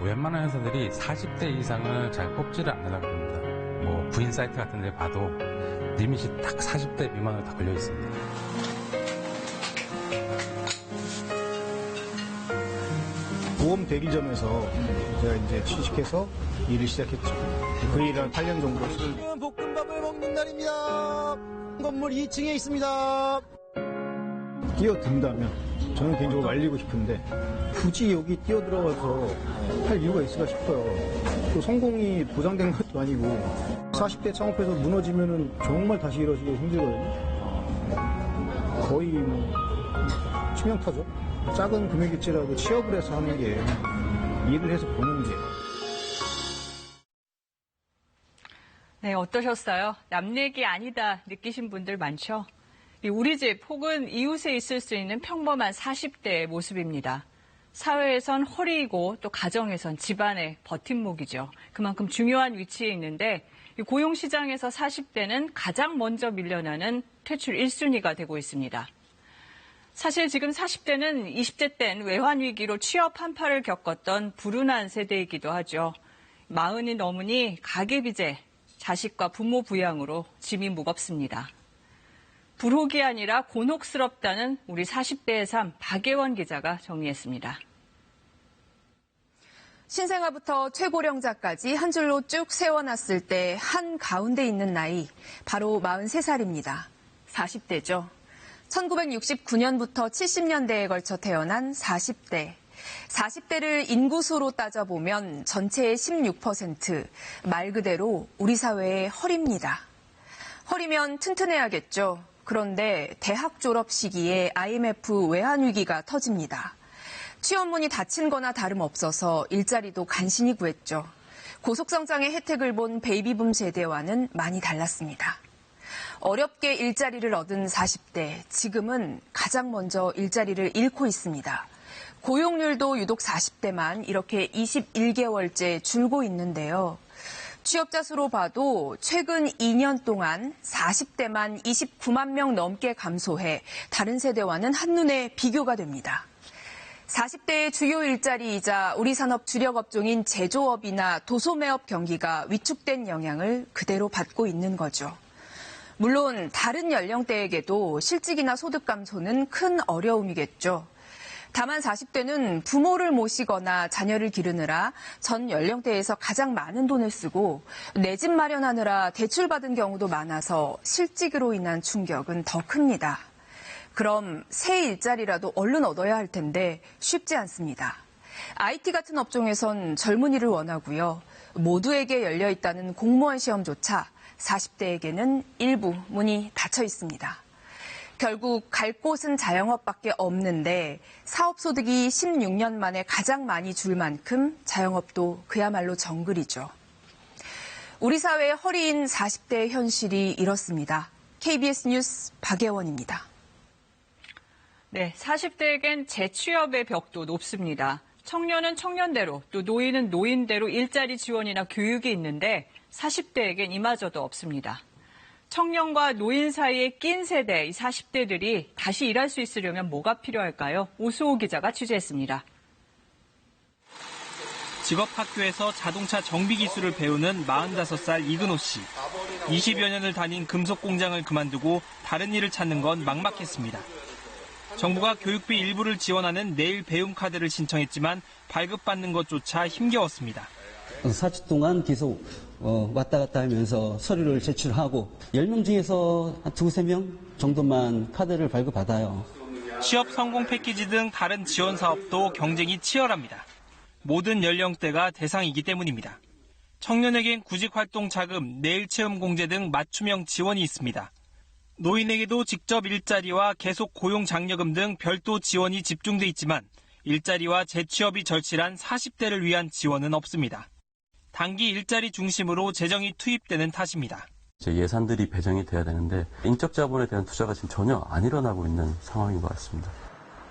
웬만한 회사들이 40대 이상을 잘 뽑지를 않으려고 합니다. 구인 사이트 같은 데 봐도 리밋이 딱 40대 미만으로 다 걸려 있습니다. 보험 대리점에서 제가 이제 취직해서 일을 시작했죠. 그 일을 한 8년 정도 했습니다. 볶음밥을 먹는 날입니다. 건물 2층에 있습니다. 뛰어든다면 저는 개인적으로 말리고 싶은데 굳이 여기 뛰어들어가서 할 이유가 있을까 싶어요. 또 성공이 보장된 것도 아니고 40대 창업해서 무너지면은 정말 다시 일어서기 힘들거든요. 거의 치명타죠. 작은 금액일지라도 취업을 해서 하는 게, 일을 해서 보는 게. 네, 어떠셨어요? 남 얘기 아니다 느끼신 분들 많죠? 우리 집 혹은 이웃에 있을 수 있는 평범한 40대의 모습입니다. 사회에선 허리이고 또 가정에선 집안의 버팀목이죠. 그만큼 중요한 위치에 있는데 고용시장에서 40대는 가장 먼저 밀려나는 퇴출 1순위가 되고 있습니다. 사실 지금 40대는 20대 땐 외환위기로 취업 한파를 겪었던 불운한 세대이기도 하죠. 40이 넘으니 가계비제, 자식과 부모 부양으로 짐이 무겁습니다. 불혹이 아니라 곤혹스럽다는 우리 40대의 삶, 박예원 기자가 정리했습니다. 신생아부터 최고령자까지 한 줄로 쭉 세워놨을 때 한가운데 있는 나이, 바로 43살입니다. 40대죠. 1969년부터 70년대에 걸쳐 태어난 40대. 40대를 인구수로 따져보면 전체의 16%, 말 그대로 우리 사회의 허리입니다. 허리면 튼튼해야겠죠. 그런데 대학 졸업 시기에 IMF 외환위기가 터집니다. 취업문이 닫힌 거나 다름없어서 일자리도 간신히 구했죠. 고속성장의 혜택을 본 베이비붐 세대와는 많이 달랐습니다. 어렵게 일자리를 얻은 40대, 지금은 가장 먼저 일자리를 잃고 있습니다. 고용률도 유독 40대만 이렇게 21개월째 줄고 있는데요. 취업자 수로 봐도 최근 2년 동안 40대만 29만 명 넘게 감소해 다른 세대와는 한눈에 비교가 됩니다. 40대의 주요 일자리이자 우리 산업 주력 업종인 제조업이나 도소매업 경기가 위축된 영향을 그대로 받고 있는 거죠. 물론 다른 연령대에게도 실직이나 소득 감소는 큰 어려움이겠죠. 다만 40대는 부모를 모시거나 자녀를 기르느라 전 연령대에서 가장 많은 돈을 쓰고 내 집 마련하느라 대출받은 경우도 많아서 실직으로 인한 충격은 더 큽니다. 그럼 새 일자리라도 얼른 얻어야 할 텐데 쉽지 않습니다. IT 같은 업종에선 젊은이를 원하고요. 모두에게 열려 있다는 공무원 시험조차 40대에게는 일부 문이 닫혀 있습니다. 결국 갈 곳은 자영업밖에 없는데 사업소득이 16년 만에 가장 많이 줄 만큼 자영업도 그야말로 정글이죠. 우리 사회의 허리인 40대의 현실이 이렇습니다. KBS 뉴스 박예원입니다. 네, 40대에겐 재취업의 벽도 높습니다. 청년은 청년대로 또 노인은 노인대로 일자리 지원이나 교육이 있는데 40대에겐 이마저도 없습니다. 청년과 노인 사이에 낀 세대, 이 40대들이 다시 일할 수 있으려면 뭐가 필요할까요? 오수호 기자가 취재했습니다. 직업학교에서 자동차 정비 기술을 배우는 45살 이근호 씨. 20여 년을 다닌 금속 공장을 그만두고 다른 일을 찾는 건 막막했습니다. 정부가 교육비 일부를 지원하는 내일 배움 카드를 신청했지만 발급받는 것조차 힘겨웠습니다. 4주 동안 계속 왔다 갔다 하면서 서류를 제출하고 10명 중에서 한 2-3명 정도만 카드를 발급받아요. 취업 성공 패키지 등 다른 지원 사업도 경쟁이 치열합니다. 모든 연령대가 대상이기 때문입니다. 청년에겐 구직활동 자금, 내일체험공제 등 맞춤형 지원이 있습니다. 노인에게도 직접 일자리와 계속 고용 장려금 등 별도 지원이 집중돼 있지만 일자리와 재취업이 절실한 40대를 위한 지원은 없습니다. 단기 일자리 중심으로 재정이 투입되는 탓입니다. 예산들이 배정이 돼야 되는데 인적 자본에 대한 투자가 지금 전혀 안 일어나고 있는 상황인 것 같습니다.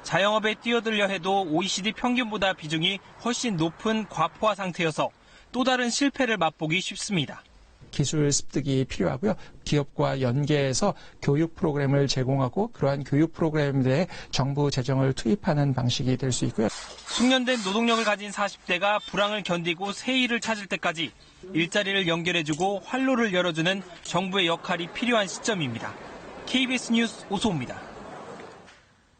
자영업에 뛰어들려 해도 OECD 평균보다 비중이 훨씬 높은 과포화 상태여서 또 다른 실패를 맛보기 쉽습니다. 기술 습득이 필요하고요. 기업과 연계해서 교육 프로그램을 제공하고 그러한 교육 프로그램에 대해 정부 재정을 투입하는 방식이 될 수 있고요. 숙련된 노동력을 가진 40대가 불황을 견디고 새 일을 찾을 때까지 일자리를 연결해주고 활로를 열어주는 정부의 역할이 필요한 시점입니다. KBS 뉴스 오수호입니다.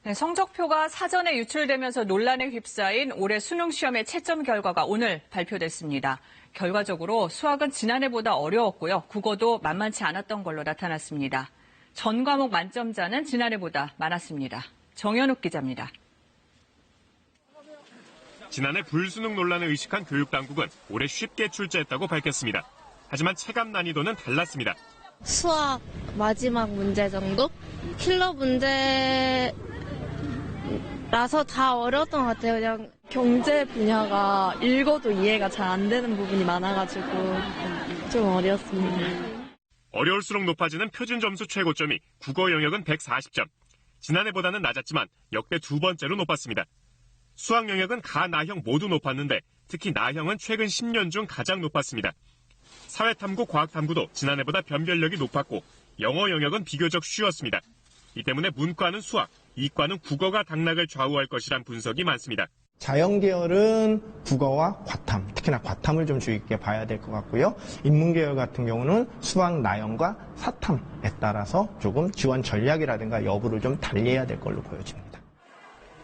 네, 성적표가 사전에 유출되면서 논란에 휩싸인 올해 수능시험의 채점 결과가 오늘 발표됐습니다. 결과적으로 수학은 지난해보다 어려웠고요. 국어도 만만치 않았던 걸로 나타났습니다. 전 과목 만점자는 지난해보다 많았습니다. 정현욱 기자입니다. 지난해 불수능 논란을 의식한 교육당국은 올해 쉽게 출제했다고 밝혔습니다. 하지만 체감 난이도는 달랐습니다. 수학 마지막 문제 정도? 킬러 문제라서 다 어려웠던 것 같아요. 그냥 경제 분야가 읽어도 이해가 잘 안 되는 부분이 많아가지고 좀 어려웠습니다. 어려울수록 높아지는 표준 점수 최고점이 국어 영역은 140점. 지난해보다는 낮았지만 역대 두 번째로 높았습니다. 수학 영역은 가, 나형 모두 높았는데 특히 나형은 최근 10년 중 가장 높았습니다. 사회탐구, 과학탐구도 지난해보다 변별력이 높았고 영어 영역은 비교적 쉬웠습니다. 이 때문에 문과는 수학, 이과는 국어가 당락을 좌우할 것이란 분석이 많습니다. 자연계열은 국어와 과탐, 특히나 과탐을 좀 주의 깊게 봐야 될 것 같고요. 인문계열 같은 경우는 수학, 나형과 사탐에 따라서 조금 지원 전략이라든가 여부를 좀 달리해야 될 걸로 보여집니다.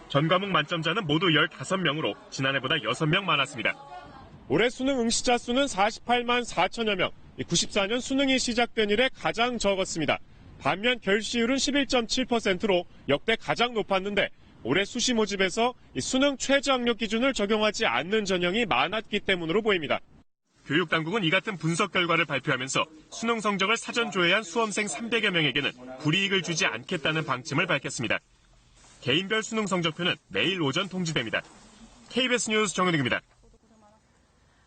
전 과목 만점자는 모두 15명으로 지난해보다 6명 많았습니다. 올해 수능 응시자 수는 48만 4천여 명, 94년 수능이 시작된 이래 가장 적었습니다. 반면 결시율은 11.7%로 역대 가장 높았는데 올해 수시 모집에서 수능 최저학력 기준을 적용하지 않는 전형이 많았기 때문으로 보입니다. 교육당국은 이 같은 분석 결과를 발표하면서 수능 성적을 사전 조회한 수험생 300여 명에게는 불이익을 주지 않겠다는 방침을 밝혔습니다. 개인별 수능 성적표는 내일 오전 통지됩니다. KBS 뉴스 정은익입니다.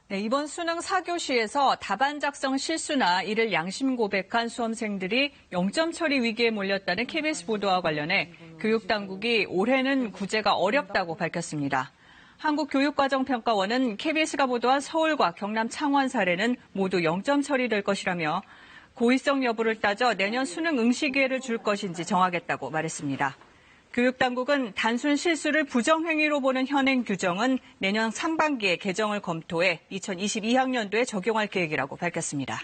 네, 이번 수능 4교시에서 답안 작성 실수나 이를 양심 고백한 수험생들이 0점 처리 위기에 몰렸다는 KBS 보도와 관련해 교육당국이 올해는 구제가 어렵다고 밝혔습니다. 한국교육과정평가원은 KBS가 보도한 서울과 경남 창원 사례는 모두 0점 처리될 것이라며 고의성 여부를 따져 내년 수능 응시 기회를 줄 것인지 정하겠다고 말했습니다. 교육당국은 단순 실수를 부정행위로 보는 현행 규정은 내년 상반기에 개정을 검토해 2022학년도에 적용할 계획이라고 밝혔습니다.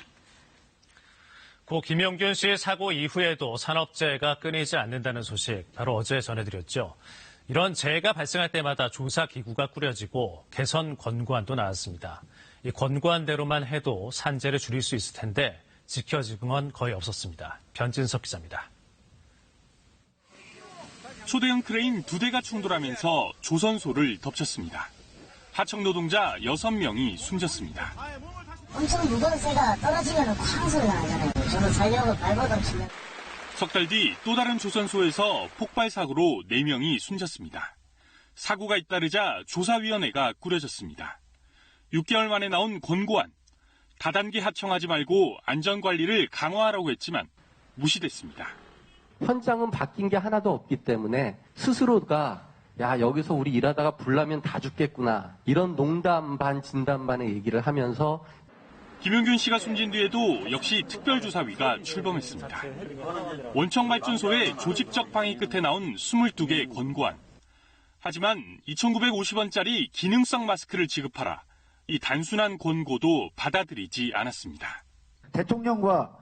고 김영균 씨 사고 이후에도 산업재해가 끊이지 않는다는 소식 바로 어제 전해드렸죠. 이런 재해가 발생할 때마다 조사기구가 꾸려지고 개선 권고안도 나왔습니다. 이 권고안대로만 해도 산재를 줄일 수 있을 텐데 지켜진 건 거의 없었습니다. 변진석 기자입니다. 초대형 크레인 2대가 충돌하면서 조선소를 덮쳤습니다. 하청 노동자 6명이 숨졌습니다. 엄청 무거운 새가 떨어지면 쾅 소리가 나잖아요. 저도 살려고 발버둥 치면. 석 달 뒤 또 다른 조선소에서 폭발 사고로 4명이 숨졌습니다. 사고가 잇따르자 조사위원회가 꾸려졌습니다. 6개월 만에 나온 권고안. 다단계 하청하지 말고 안전관리를 강화하라고 했지만 무시됐습니다. 현장은 바뀐 게 하나도 없기 때문에 스스로가 야 여기서 우리 일하다가 불나면 다 죽겠구나 이런 농담 반 진담 반의 얘기를 하면서 김용균 씨가 숨진 뒤에도 역시 특별조사위가 출범했습니다. 원청발전소의 조직적 방해 끝에 나온 22개 권고안. 하지만 2,950원짜리 기능성 마스크를 지급하라. 이 단순한 권고도 받아들이지 않았습니다. 대통령과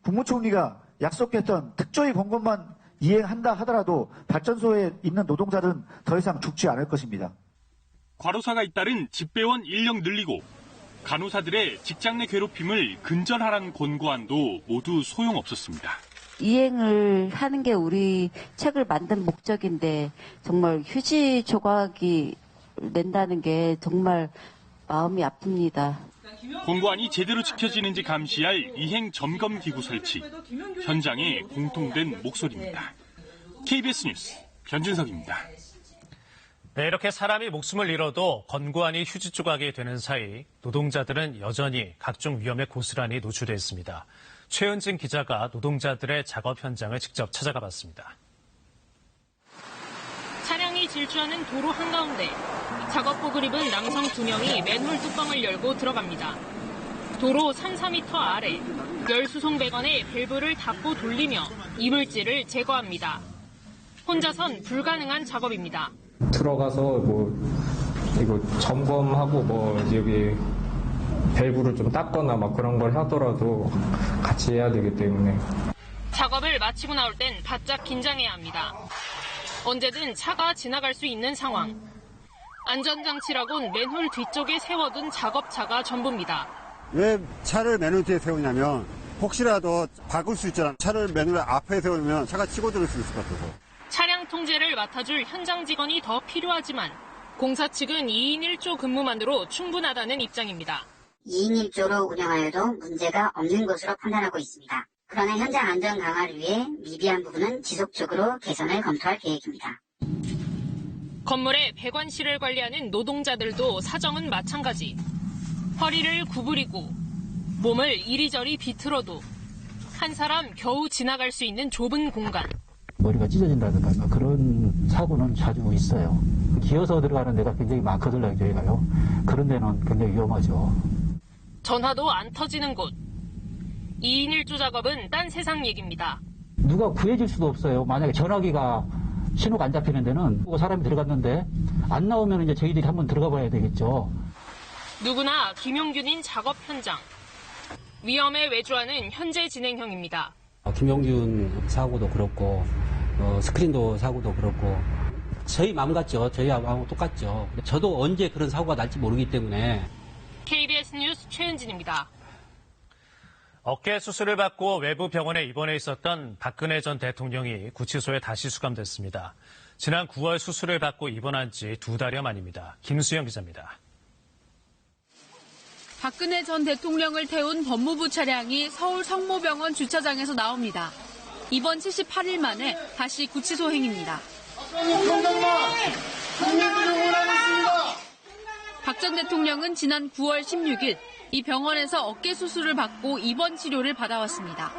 국무총리가 약속했던 특조위 권고만 이행한다 하더라도 발전소에 있는 노동자들은 더 이상 죽지 않을 것입니다. 과로사가 잇따른 집배원 인력 늘리고 간호사들의 직장 내 괴롭힘을 근절하라는 권고안도 모두 소용없었습니다. 이행을 하는 게 우리 책을 만든 목적인데 정말 휴지 조각이 낸다는 게 정말 마음이 아픕니다. 권고안이 제대로 지켜지는지 감시할 이행 점검 기구 설치. 현장에 공통된 목소리입니다. KBS 뉴스 변진석입니다. 네, 이렇게 사람이 목숨을 잃어도 권고안이 휴지 조각이 되는 사이 노동자들은 여전히 각종 위험에 고스란히 노출돼 있습니다. 최은진 기자가 노동자들의 작업 현장을 직접 찾아가 봤습니다. 차량이 질주하는 도로 한가운데 작업복을 입은 남성 2명이 맨홀 뚜껑을 열고 들어갑니다. 도로 3-4m 아래 열수송 배관에 밸브를 닫고 돌리며 이물질을 제거합니다. 혼자선 불가능한 작업입니다. 들어가서 이거 점검하고 여기 밸브를 좀 닦거나 그런 걸 하더라도 같이 해야 되기 때문에. 작업을 마치고 나올 땐 바짝 긴장해야 합니다. 언제든 차가 지나갈 수 있는 상황. 안전장치라곤 맨홀 뒤쪽에 세워둔 작업차가 전부입니다. 왜 차를 맨홀 뒤에 세우냐면 혹시라도 바꿀 수 있잖아. 차를 맨홀 앞에 세우면 차가 치고 들을 수 있을 것 같아서. 차량 통제를 맡아줄 현장 직원이 더 필요하지만 공사 측은 2인 1조 근무만으로 충분하다는 입장입니다. 2인 1조로 운영하여도 문제가 없는 것으로 판단하고 있습니다. 그러나 현장 안전 강화를 위해 미비한 부분은 지속적으로 개선을 검토할 계획입니다. 건물의 배관실을 관리하는 노동자들도 사정은 마찬가지. 허리를 구부리고 몸을 이리저리 비틀어도 한 사람 겨우 지나갈 수 있는 좁은 공간. 머리가 찢어진다든가 그런 사고는 자주 있어요. 기어서 들어가는 데가 굉장히 많거든요, 저희가요. 그런 데는 굉장히 위험하죠. 전화도 안 터지는 곳. 2인 1조 작업은 딴 세상 얘기입니다. 누가 구해줄 수도 없어요. 만약에 전화기가 신호가 안 잡히는 데는 사람이 들어갔는데 안 나오면 이제 저희들이 한번 들어가 봐야 되겠죠. 누구나 김용균인 작업 현장. 위험에 외주하는 현재 진행형입니다. 김용균 사고도 그렇고 스크린도 사고도 그렇고 저희 마음 같죠. 저희하고 똑같죠. 저도 언제 그런 사고가 날지 모르기 때문에. KBS 뉴스 최은진입니다. 어깨 수술을 받고 외부 병원에 입원해 있었던 박근혜 전 대통령이 구치소에 다시 수감됐습니다. 지난 9월 수술을 받고 입원한 지 2달여 만입니다. 김수영 기자입니다. 박근혜 전 대통령을 태운 법무부 차량이 서울 성모병원 주차장에서 나옵니다. 입원 78일 만에 다시 구치소행입니다. 박 전 대통령은 지난 9월 16일 이 병원에서 어깨 수술을 받고 입원 치료를 받아왔습니다.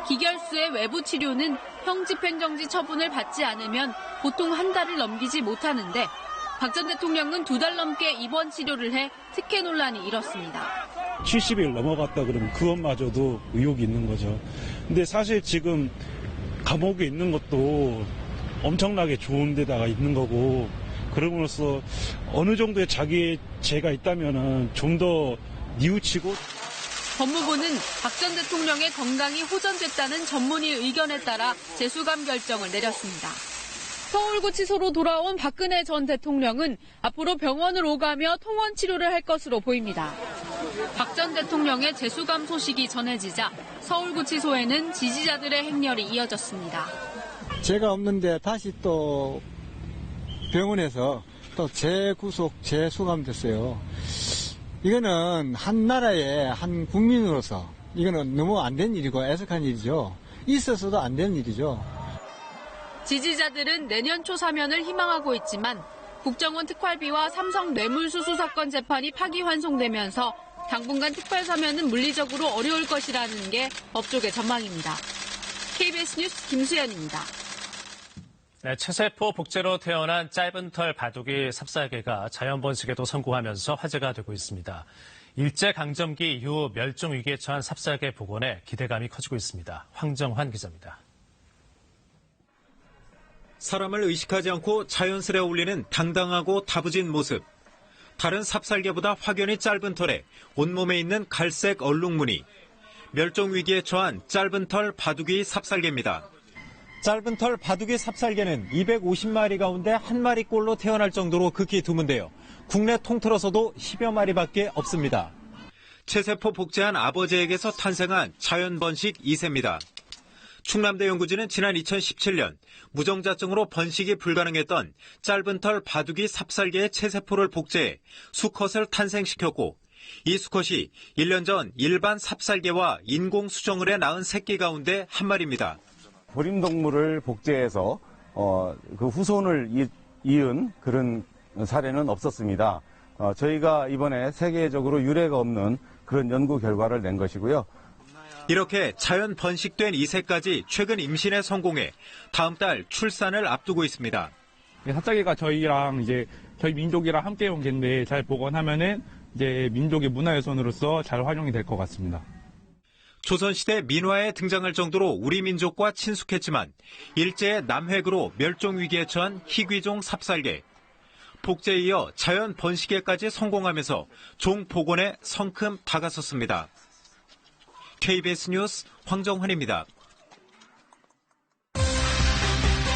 기결수의 외부 치료는 형 집행정지 처분을 받지 않으면 보통 한 달을 넘기지 못하는데 박 전 대통령은 2달 넘게 입원 치료를 해 특혜 논란이 일었습니다. 70일 넘어갔다 그러면 그것마저도 의혹이 있는 거죠. 근데 사실 지금 감옥에 있는 것도 엄청나게 좋은 데다가 있는 거고 그러므로써 어느 정도의 자기의 죄가 있다면은 좀 더 뉘우치고. 법무부는 박 전 대통령의 건강이 호전됐다는 전문의 의견에 따라 재수감 결정을 내렸습니다. 서울구치소로 돌아온 박근혜 전 대통령은 앞으로 병원을 오가며 통원 치료를 할 것으로 보입니다. 박 전 대통령의 재수감 소식이 전해지자 서울구치소에는 지지자들의 행렬이 이어졌습니다. 죄가 없는데 다시 또 병원에서 또 재구속, 재수감됐어요. 이거는 한 나라의 한 국민으로서 이거는 너무 안 된 일이고 애석한 일이죠. 있어서도 안 되는 일이죠. 지지자들은 내년 초 사면을 희망하고 있지만 국정원 특활비와 삼성 뇌물수수 사건 재판이 파기환송되면서 당분간 특별 사면은 물리적으로 어려울 것이라는 게 업쪽의 전망입니다. KBS 뉴스 김수연입니다. 네, 체세포 복제로 태어난 짧은 털 바둑이 삽살개가 자연번식에도 성공하면서 화제가 되고 있습니다. 일제강점기 이후 멸종위기에 처한 삽살개 복원에 기대감이 커지고 있습니다. 황정환 기자입니다. 사람을 의식하지 않고 자연스레 어울리는 당당하고 다부진 모습. 다른 삽살개보다 확연히 짧은 털에 온몸에 있는 갈색 얼룩무늬. 멸종위기에 처한 짧은 털 바둑이 삽살개입니다. 짧은 털 바둑이 삽살개는 250마리 가운데 한 마리꼴로 태어날 정도로 극히 드문데요. 국내 통틀어서도 10여 마리밖에 없습니다. 체세포 복제한 아버지에게서 탄생한 자연번식 2세입니다. 충남대 연구진은 지난 2017년 무정자증으로 번식이 불가능했던 짧은 털 바둑이 삽살개의 체세포를 복제해 수컷을 탄생시켰고 이 수컷이 1년 전 일반 삽살개와 인공 수정을 해 낳은 새끼 가운데 한 마리입니다. 보림동물을 복제해서 그 후손을 이은 그런 사례는 없었습니다. 저희가 이번에 세계적으로 유례가 없는 그런 연구 결과를 낸 것이고요. 이렇게 자연 번식된 2세까지 최근 임신에 성공해 다음 달 출산을 앞두고 있습니다. 삽살개가 저희랑 저희 민족이랑 함께 온 개인데 잘 복원하면은 민족의 문화유산으로서 잘 활용이 될 것 같습니다. 조선시대 민화에 등장할 정도로 우리 민족과 친숙했지만 일제의 남획으로 멸종위기에 처한 희귀종 삽살개. 복제에 이어 자연 번식에까지 성공하면서 종 복원에 성큼 다가섰습니다. KBS 뉴스 황정환입니다.